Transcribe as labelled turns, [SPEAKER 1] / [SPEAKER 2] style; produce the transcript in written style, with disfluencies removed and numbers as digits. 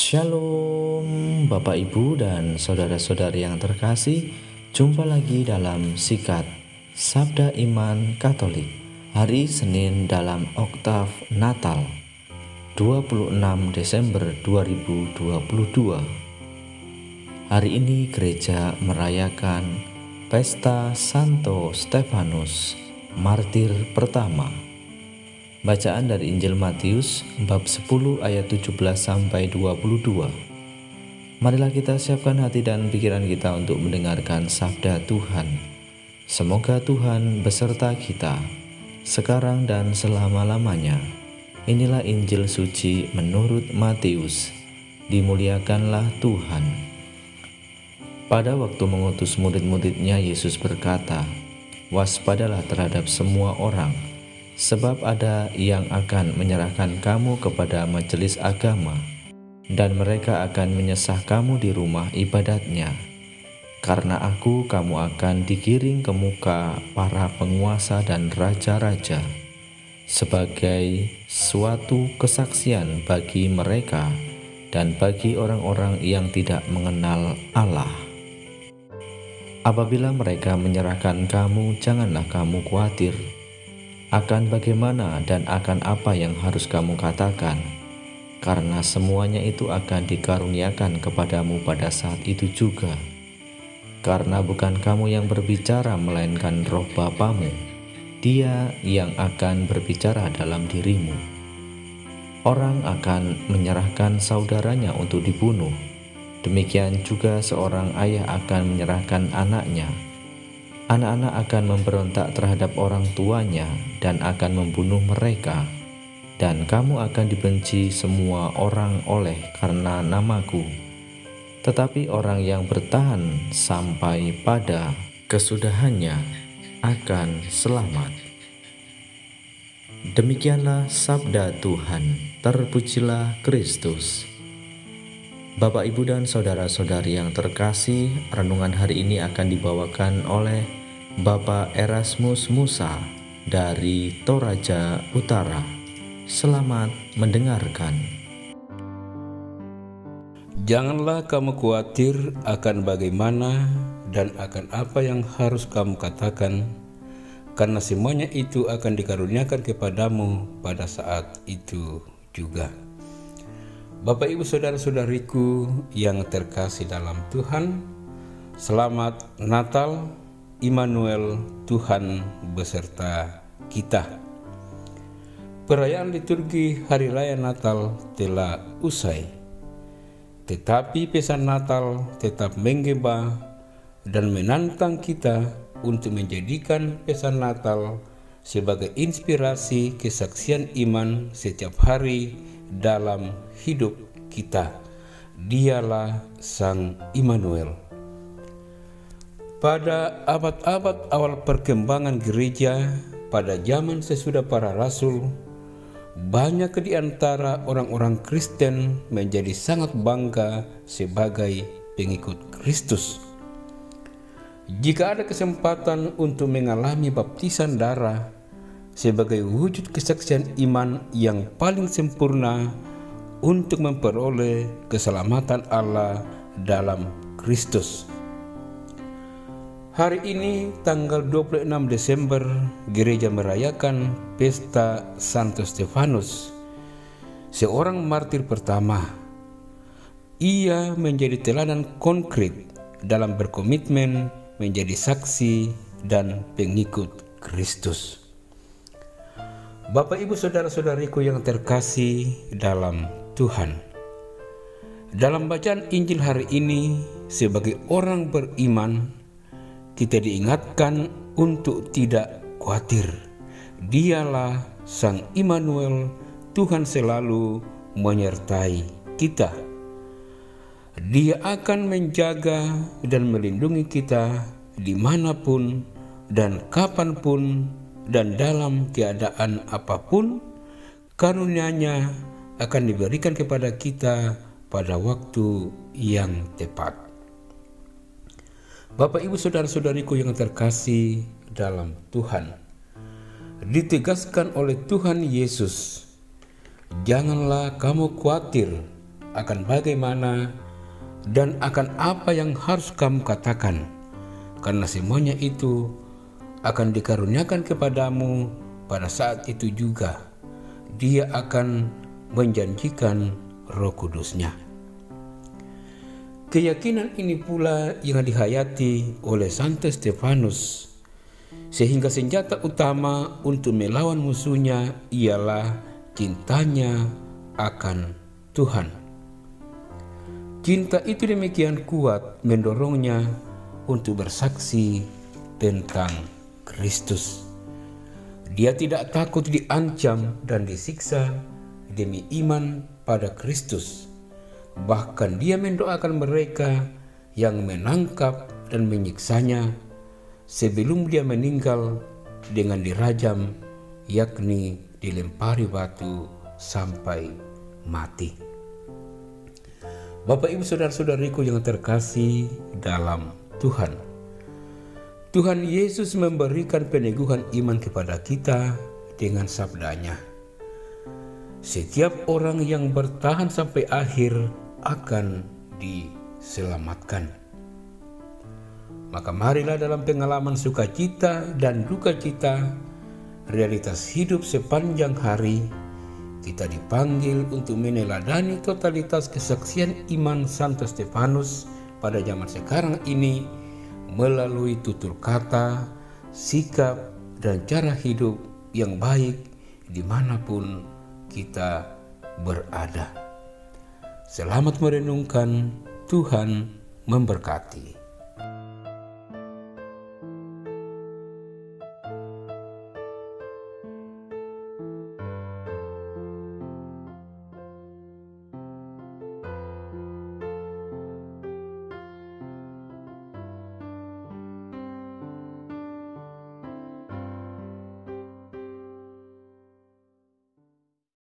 [SPEAKER 1] Shalom Bapak Ibu dan saudara-saudari yang terkasih. Jumpa lagi dalam Sikat Sabda Iman Katolik. Hari Senin dalam Oktav Natal 26 Desember 2022. Hari ini gereja merayakan Pesta Santo Stefanus, martir pertama. Bacaan dari Injil Matius bab 10 ayat 17 sampai 22. Marilah kita siapkan hati dan pikiran kita untuk mendengarkan sabda Tuhan. Semoga Tuhan beserta kita sekarang dan selama-lamanya. Inilah Injil suci menurut Matius. Dimuliakanlah Tuhan. Pada waktu mengutus murid-muridnya, Yesus berkata, "Waspadalah terhadap semua orang, sebab ada yang akan menyerahkan kamu kepada majelis agama, dan mereka akan menyesah kamu di rumah ibadatnya. Karena aku, kamu akan digiring ke muka para penguasa dan raja-raja, sebagai suatu kesaksian bagi mereka dan bagi orang-orang yang tidak mengenal Allah. Apabila mereka menyerahkan kamu, janganlah kamu khawatir akan bagaimana dan akan apa yang harus kamu katakan, karena semuanya itu akan dikaruniakan kepadamu pada saat itu juga. Karena bukan kamu yang berbicara, melainkan Roh Bapamu, Dia yang akan berbicara dalam dirimu. Orang akan menyerahkan saudaranya untuk dibunuh, demikian juga seorang ayah akan menyerahkan anaknya. Anak-anak akan memberontak terhadap orang tuanya dan akan membunuh mereka, dan kamu akan dibenci semua orang oleh karena namaku. Tetapi orang yang bertahan sampai pada kesudahannya akan selamat." Demikianlah sabda Tuhan. Terpujilah Kristus. Bapak, Ibu, dan saudara-saudari yang terkasih, renungan hari ini akan dibawakan oleh Bapak Erasmus Musa dari Toraja Utara. Selamat mendengarkan.
[SPEAKER 2] Janganlah kamu khawatir akan bagaimana dan akan apa yang harus kamu katakan, karena semuanya itu akan dikaruniakan kepadamu pada saat itu juga. Bapak, Ibu, saudara-saudariku yang terkasih dalam Tuhan, selamat Natal. Immanuel, Tuhan beserta kita. Perayaan liturgi Hari Raya Natal telah usai, tetapi pesan Natal tetap menggema dan menantang kita untuk menjadikan pesan Natal sebagai inspirasi kesaksian iman setiap hari dalam hidup kita. Dialah Sang Immanuel. Pada abad-abad awal perkembangan gereja, pada zaman sesudah para rasul, banyak di antara orang-orang Kristen menjadi sangat bangga sebagai pengikut Kristus. Jika ada kesempatan untuk mengalami baptisan darah sebagai wujud kesaksian iman yang paling sempurna untuk memperoleh keselamatan Allah dalam Kristus. Hari ini tanggal 26 Desember, gereja merayakan Pesta Santo Stefanus, seorang martir pertama. Ia menjadi teladan konkret dalam berkomitmen menjadi saksi dan pengikut Kristus. Bapak, Ibu, saudara-saudariku yang terkasih dalam Tuhan, dalam bacaan Injil hari ini, sebagai orang beriman, kita diingatkan untuk tidak khawatir. Dialah Sang Immanuel, Tuhan selalu menyertai kita. Dia akan menjaga dan melindungi kita dimanapun dan kapanpun dan dalam keadaan apapun. Karunia-Nya akan diberikan kepada kita pada waktu yang tepat. Bapak, Ibu, saudara-saudariku yang terkasih dalam Tuhan, ditegaskan oleh Tuhan Yesus, janganlah kamu khawatir akan bagaimana dan akan apa yang harus kamu katakan, karena semuanya itu akan dikaruniakan kepadamu pada saat itu juga. Dia akan menjanjikan Roh Kudus-Nya. Keyakinan ini pula yang dihayati oleh Santo Stefanus, sehingga senjata utama untuk melawan musuhnya ialah cintanya akan Tuhan. Cinta itu demikian kuat mendorongnya untuk bersaksi tentang Kristus. Dia tidak takut diancam dan disiksa demi iman pada Kristus. Bahkan dia mendoakan mereka yang menangkap dan menyiksanya sebelum dia meninggal dengan dirajam, yakni dilempari batu sampai mati. Bapak Ibu saudara-saudariku yang terkasih dalam Tuhan, Tuhan Yesus memberikan peneguhan iman kepada kita dengan sabdanya. Setiap orang yang bertahan sampai akhir akan diselamatkan. Maka marilah dalam pengalaman sukacita dan duka cita, realitas hidup sepanjang hari, kita dipanggil untuk meneladani totalitas kesaksian iman Santo Stefanus pada zaman sekarang ini melalui tutur kata, sikap, dan cara hidup yang baik dimanapun kita berada. Selamat merenungkan, Tuhan memberkati.